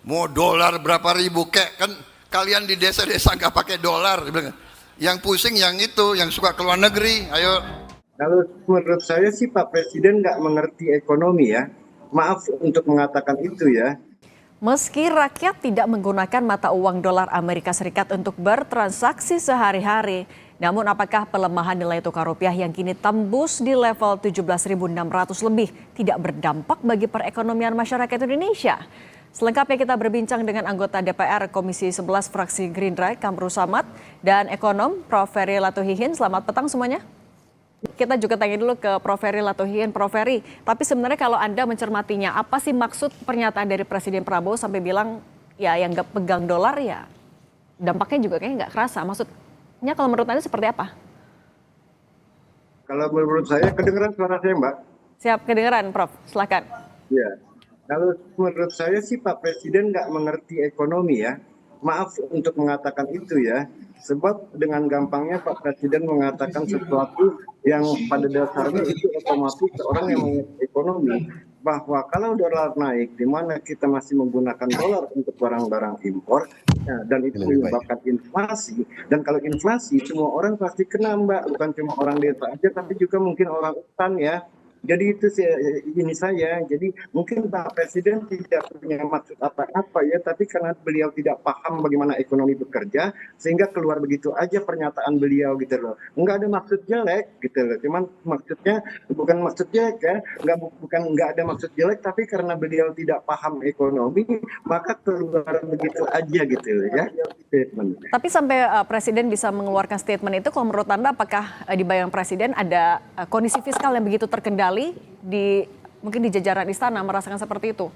Mau dolar berapa ribu kek, kan kalian di desa-desa nggak pakai dolar. Yang pusing yang itu, yang suka keluar negeri. Ayo. Kalau menurut saya sih Pak Presiden nggak mengerti ekonomi ya. Maaf untuk mengatakan itu ya. Meski rakyat tidak menggunakan mata uang dolar Amerika Serikat untuk bertransaksi sehari-hari, namun apakah pelemahan nilai tukar rupiah yang kini tembus di level 17.600 lebih tidak berdampak bagi perekonomian masyarakat Indonesia? Selengkapnya kita berbincang dengan anggota DPR Komisi 11 Fraksi Gerindra, Kamru Samad, dan ekonom Prof. Ferry Latuhihin. Selamat petang semuanya. Kita juga tanya dulu ke Prof. Ferry Latuhihin. Prof. Ferry, tapi sebenarnya kalau Anda mencermatinya, apa sih maksud pernyataan dari Presiden Prabowo sampai bilang ya yang nggak pegang dolar ya dampaknya juga kayaknya nggak kerasa. Maksudnya kalau menurut Anda seperti apa? Kalau menurut saya kedengeran suara saya Mbak. Siap kedengeran, Prof. Silakan. Ya. Kalau menurut saya sih Pak Presiden nggak mengerti ekonomi ya. Maaf untuk mengatakan itu ya. Sebab dengan gampangnya Pak Presiden mengatakan sesuatu yang pada dasarnya itu otomatis seorang yang mengerti ekonomi. Bahwa kalau dolar naik, di mana kita masih menggunakan dolar untuk barang-barang impor, ya, dan itu menyebabkan inflasi. Dan kalau inflasi, semua orang pasti kena Mbak. Bukan cuma orang desa aja, tapi juga mungkin orang hutan ya. Jadi itu ini saya. Jadi mungkin Pak Presiden tidak punya maksud apa-apa ya, tapi karena beliau tidak paham bagaimana ekonomi bekerja, sehingga keluar begitu aja pernyataan beliau gitu loh. Enggak ada maksud jelek gitu loh. Cuman maksudnya bukan maksud jelek ya, enggak ada maksud jelek, tapi karena beliau tidak paham ekonomi, maka keluar begitu aja gitu loh ya. Statement. Tapi sampai Presiden bisa mengeluarkan statement itu, kalau menurut Anda apakah di bayangan Presiden ada kondisi fiskal yang begitu terkendali mungkin di jajaran istana merasakan seperti itu?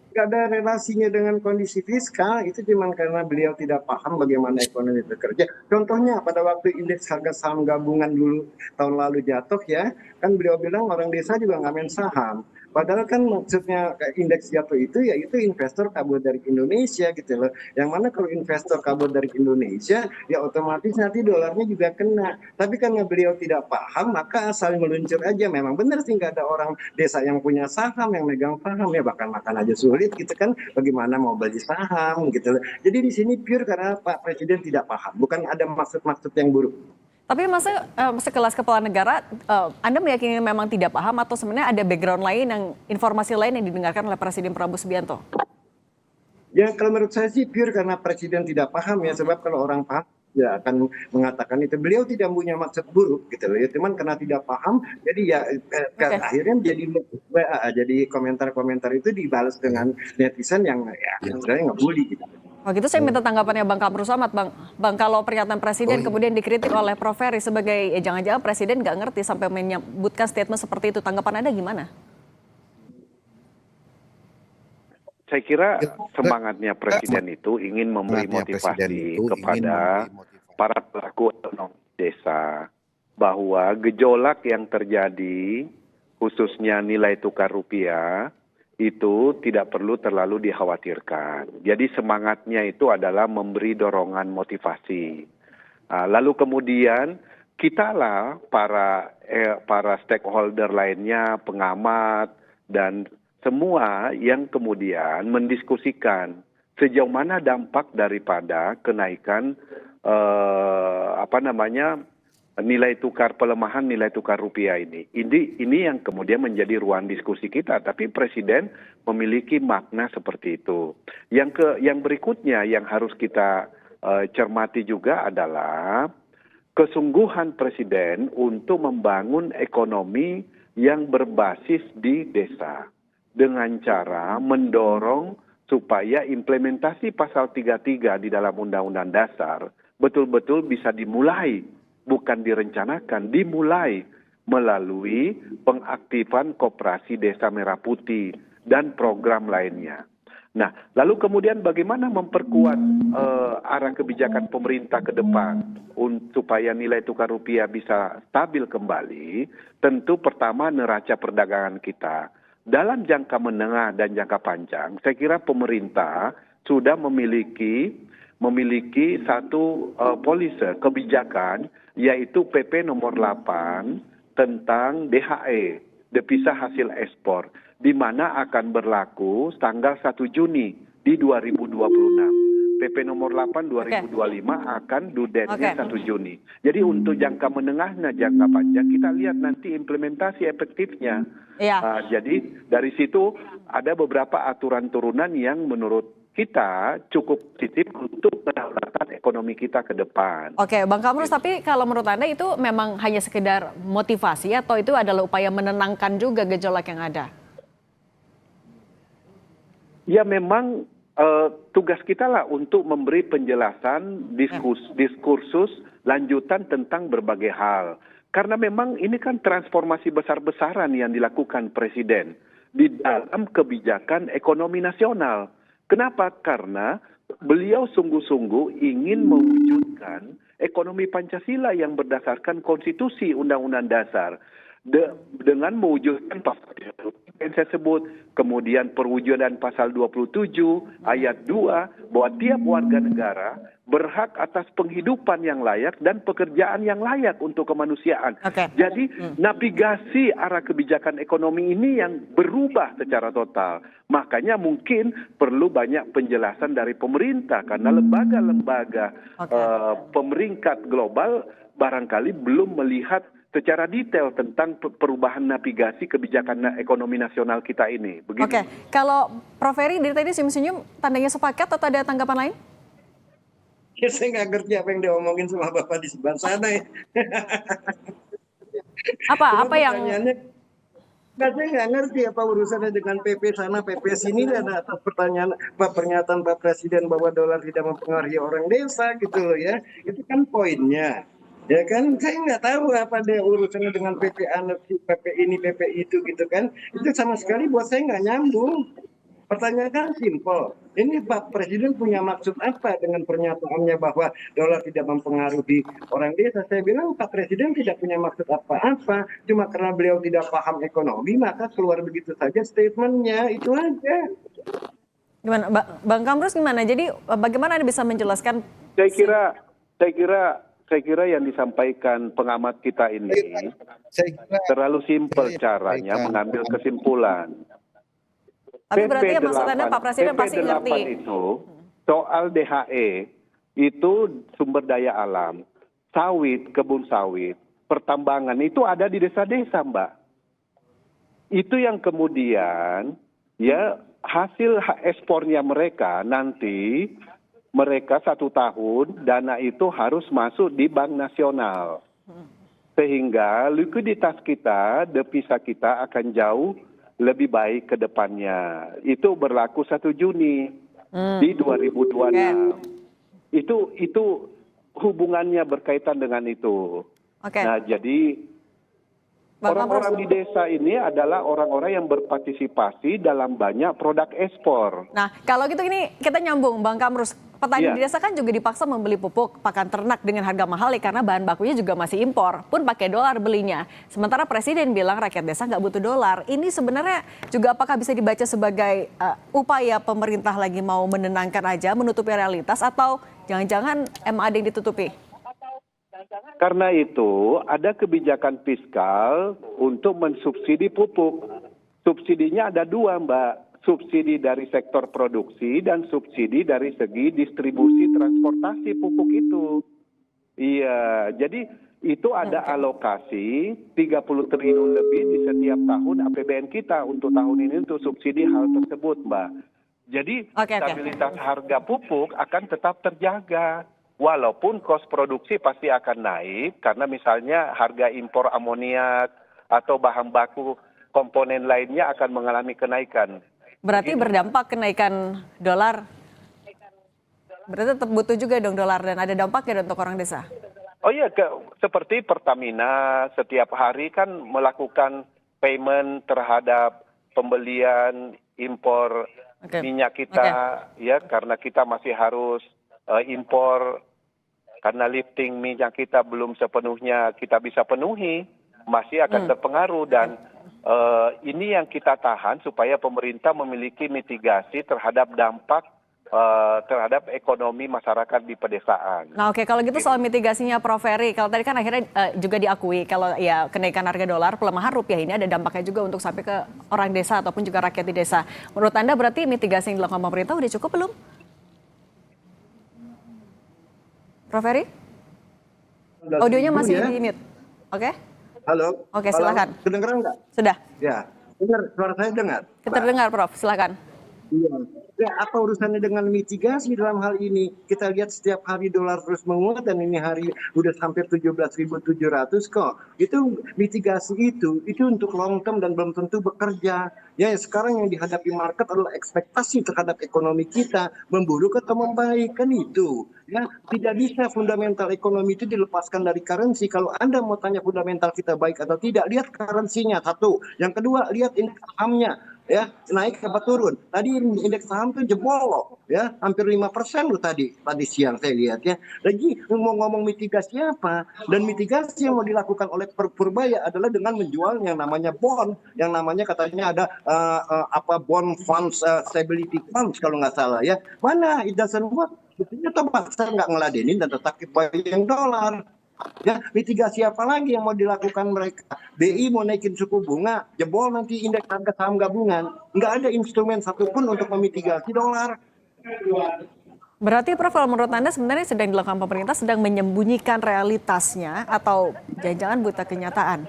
Nggak ada relasinya dengan kondisi fiskal, itu cuma karena beliau tidak paham bagaimana ekonomi bekerja. Contohnya pada waktu indeks harga saham gabungan dulu tahun lalu jatuh ya, kan beliau bilang orang desa juga nggak main saham. Padahal kan maksudnya indeks jatuh itu ya itu investor kabur dari Indonesia gitu loh. Yang mana kalau investor kabur dari Indonesia ya otomatis nanti dolarnya juga kena. Tapi karena beliau tidak paham maka asal meluncur aja. Memang benar sih nggak ada orang desa yang punya saham, yang megang saham ya bahkan makan aja sulit gitu kan. Bagaimana mau beli saham gitu loh. Jadi di sini pure karena Pak Presiden tidak paham. Bukan ada maksud-maksud yang buruk. Tapi masa sekelas kepala negara, Anda meyakini memang tidak paham atau sebenarnya ada background lain, informasi lain yang didengarkan oleh Presiden Prabowo Subianto? Ya kalau menurut saya sih pure karena Presiden tidak paham ya, sebab kalau orang paham ya akan mengatakan itu. Beliau tidak punya maksud buruk gitu loh ya, cuman karena tidak paham jadi ya akhirnya jadi komentar-komentar itu dibalas dengan netizen yang ya sebenarnya nggak bully gitu. Oh gitu, saya minta tanggapannya Bang Kamru Samad. Bang, kalau pernyataan Presiden kemudian dikritik oleh Prof. Ferry sebagai jangan-jangan Presiden nggak ngerti sampai menyebutkan statement seperti itu. Tanggapan Anda gimana? Saya kira semangatnya Presiden itu ingin memberi motivasi kepada para pelaku ekonomi desa bahwa gejolak yang terjadi khususnya nilai tukar rupiah itu tidak perlu terlalu dikhawatirkan. Jadi semangatnya itu adalah memberi dorongan motivasi. Lalu kemudian kitalah para stakeholder lainnya, pengamat dan semua yang kemudian mendiskusikan sejauh mana dampak daripada kenaikan nilai tukar, pelemahan nilai tukar rupiah ini. Ini yang kemudian menjadi ruang diskusi kita, tapi Presiden memiliki makna seperti itu. Yang berikutnya yang harus kita cermati juga adalah kesungguhan Presiden untuk membangun ekonomi yang berbasis di desa dengan cara mendorong supaya implementasi pasal 33 di dalam Undang-Undang Dasar betul-betul bisa dimulai, bukan direncanakan, dimulai melalui pengaktifan koperasi Desa Merah Putih dan program lainnya. Nah, lalu kemudian bagaimana memperkuat arah kebijakan pemerintah ke depan supaya nilai tukar rupiah bisa stabil kembali? Tentu pertama neraca perdagangan kita. Dalam jangka menengah dan jangka panjang, saya kira pemerintah sudah memiliki satu polisi kebijakan, yaitu PP nomor 8 tentang DHE, devisa hasil ekspor. di mana akan berlaku tanggal 1 Juni di 2026. PP nomor 8 2025 akan due date-nya 1 Juni. Jadi untuk jangka menengah dan jangka panjang kita lihat nanti implementasi efektifnya. Iya. Jadi dari situ ada beberapa aturan turunan yang menurut kita cukup positif untuk peningkatan ekonomi kita ke depan. Oke, Bang Kamrus, tapi kalau menurut Anda itu memang hanya sekedar motivasi atau itu adalah upaya menenangkan juga gejolak yang ada? Ya memang tugas kita lah untuk memberi penjelasan diskursus lanjutan tentang berbagai hal. Karena memang ini kan transformasi besar-besaran yang dilakukan Presiden di dalam kebijakan ekonomi nasional. Kenapa? Karena beliau sungguh-sungguh ingin mewujudkan ekonomi Pancasila yang berdasarkan konstitusi Undang-Undang Dasar. Dengan mewujudkan pasal yang saya sebut, kemudian perwujudan pasal 27 ayat 2 bahwa tiap warga negara berhak atas penghidupan yang layak dan pekerjaan yang layak untuk kemanusiaan. Jadi navigasi arah kebijakan ekonomi ini yang berubah secara total. Makanya mungkin perlu banyak penjelasan dari pemerintah karena lembaga-lembaga pemeringkat global barangkali belum melihat secara detail tentang perubahan navigasi kebijakan ekonomi nasional kita ini. Begitu. Oke, kalau Prof. Ferry dari tadi senyum-senyum, tandanya sepakat atau ada tanggapan lain? Ya, saya nggak ngerti apa yang diomongin sama Bapak di sebelah sana ya. Apa yang... Saya nggak ngerti apa urusannya dengan PP sana, PP sini, dan atas pernyataan Pak Presiden bahwa dolar tidak mempengaruhi orang desa gitu loh ya. Itu kan poinnya. Ya kan, saya nggak tahu apa dia urusannya dengan PP PP ini, PP itu gitu kan. Itu sama sekali buat saya nggak nyambung. Pertanyaan kan simpel. Ini Pak Presiden punya maksud apa dengan pernyataannya bahwa dolar tidak mempengaruhi orang desa? Saya bilang Pak Presiden tidak punya maksud apa-apa. Cuma karena beliau tidak paham ekonomi, maka keluar begitu saja statementnya. Itu aja. Gimana, Bang Kamrus gimana? Jadi bagaimana Anda bisa menjelaskan? Saya kira yang disampaikan pengamat kita ini terlalu simpel caranya mengambil kesimpulan. Tapi berarti ya maksud Anda Pak Presiden pasti ngerti. Itu soal DHE itu sumber daya alam, sawit, kebun sawit, pertambangan itu ada di desa-desa, Mbak. Itu yang kemudian ya hasil ekspornya mereka nanti mereka 1 tahun dana itu harus masuk di Bank Nasional. Sehingga likuiditas kita, devisa kita akan jauh lebih baik ke depannya. Itu berlaku 1 Juni di 2026. Itu hubungannya berkaitan dengan itu. Nah, jadi orang-orang di desa ini adalah orang-orang yang berpartisipasi dalam banyak produk ekspor. Nah, kalau gitu ini kita nyambung, Bang Kamrus. Petani di desa kan juga dipaksa membeli pupuk pakan ternak dengan harga mahal ya karena bahan bakunya juga masih impor, pun pakai dolar belinya. Sementara Presiden bilang rakyat desa nggak butuh dolar. Ini sebenarnya juga apakah bisa dibaca sebagai upaya pemerintah lagi mau menenangkan aja, menutupi realitas, atau jangan-jangan emang ada yang ditutupi? Karena itu ada kebijakan fiskal untuk mensubsidi pupuk. Subsidinya ada 2, Mbak. Subsidi dari sektor produksi dan subsidi dari segi distribusi transportasi pupuk itu. Iya, jadi itu ada alokasi 30 triliun lebih di setiap tahun APBN kita untuk tahun ini untuk subsidi hal tersebut, Mbak. Jadi stabilitas harga pupuk akan tetap terjaga. Walaupun kos produksi pasti akan naik karena misalnya harga impor amoniak atau bahan baku komponen lainnya akan mengalami kenaikan. Berarti berdampak kenaikan dolar. Berarti tetap butuh juga dong dolar dan ada dampaknya untuk orang desa. Oh iya, seperti Pertamina setiap hari kan melakukan payment terhadap pembelian impor minyak kita ya karena kita masih harus impor karena lifting minyak kita belum sepenuhnya kita bisa penuhi, masih akan terpengaruh dan ini yang kita tahan supaya pemerintah memiliki mitigasi terhadap dampak terhadap ekonomi masyarakat di pedesaan. Nah oke, kalau gitu soal mitigasinya Prof. Ferry, kalau tadi kan akhirnya juga diakui kalau ya kenaikan harga dolar, pelemahan rupiah ini ada dampaknya juga untuk sampai ke orang desa ataupun juga rakyat di desa. Menurut Anda berarti mitigasi yang dilakukan pemerintah udah cukup belum? Prof. Ferry? Audionya masih di mute. Oke? Halo. Oke, Halo. silakan. Kedengeran nggak? Sudah. Ya. Dengar, suara saya dengar. Terdengar Prof, silakan. Iya. Ya, apa urusannya dengan mitigasi dalam hal ini? Kita lihat setiap hari dolar terus menguat dan ini hari udah sampai 17.700 kok. Itu mitigasi itu untuk long term dan belum tentu bekerja. Ya, sekarang yang dihadapi market adalah ekspektasi terhadap ekonomi kita memburuk atau membaik, kan itu. Ya, tidak bisa fundamental ekonomi itu dilepaskan dari currency. Kalau Anda mau tanya fundamental kita baik atau tidak, lihat currency-nya satu. Yang kedua, lihat indeks sahamnya. Ya, naik apa turun. Tadi indeks saham tuh jebol loh, ya, hampir 5% loh tadi siang saya lihat ya. Lagi mau ngomong mitigasi apa? Dan mitigasi yang mau dilakukan oleh Purbaya adalah dengan menjual yang namanya bond, yang namanya katanya ada bond funds, stability funds kalau nggak salah ya. Mana it doesn't work. Buktinya tempat saya nggak ngeladenin dan tetap buying dolar. Ya, mitigasi apa lagi yang mau dilakukan mereka? BI mau naikin suku bunga, jebol nanti indeks harga saham gabungan. Nggak ada instrumen satupun untuk memitigasi dolar. Berarti Prof, kalau menurut Anda sebenarnya sedang dilakukan pemerintah sedang menyembunyikan realitasnya atau jangan-jangan buta kenyataan?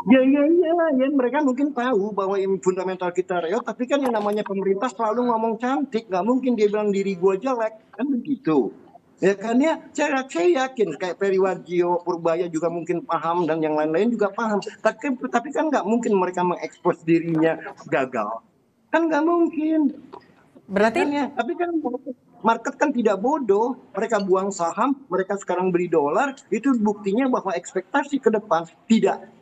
Ya, mereka mungkin tahu bahwa fundamental kita real, tapi kan yang namanya pemerintah selalu ngomong cantik, nggak mungkin dia bilang diri gua jelek, kan begitu. Ya kan ya, saya yakin kayak Peri Warjio, Purbaya juga mungkin paham dan yang lain-lain juga paham. Tapi kan nggak mungkin mereka mengekspos dirinya gagal. Kan nggak mungkin. Berarti Ya kan ya? Tapi kan market kan tidak bodoh. Mereka buang saham, mereka sekarang beli dolar. Itu buktinya bahwa ekspektasi ke depan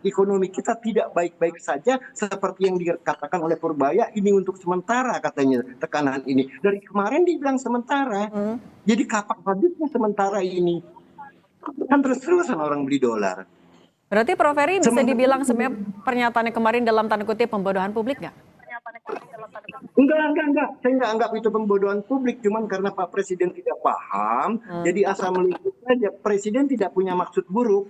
ekonomi kita tidak baik-baik saja seperti yang dikatakan oleh Purbaya. Ini untuk sementara katanya tekanan ini. Dari kemarin dibilang sementara. Jadi kapan habisnya sementara ini? Kan terus-terusan orang beli dolar. Berarti Prof. Ferry bisa dibilang sebenarnya pernyataannya kemarin dalam tanda kutip pembodohan publik nggak? Enggak. Saya nggak anggap itu pembodohan publik, cuman karena Pak Presiden tidak paham, jadi asal meliput saja. Presiden tidak punya maksud buruk.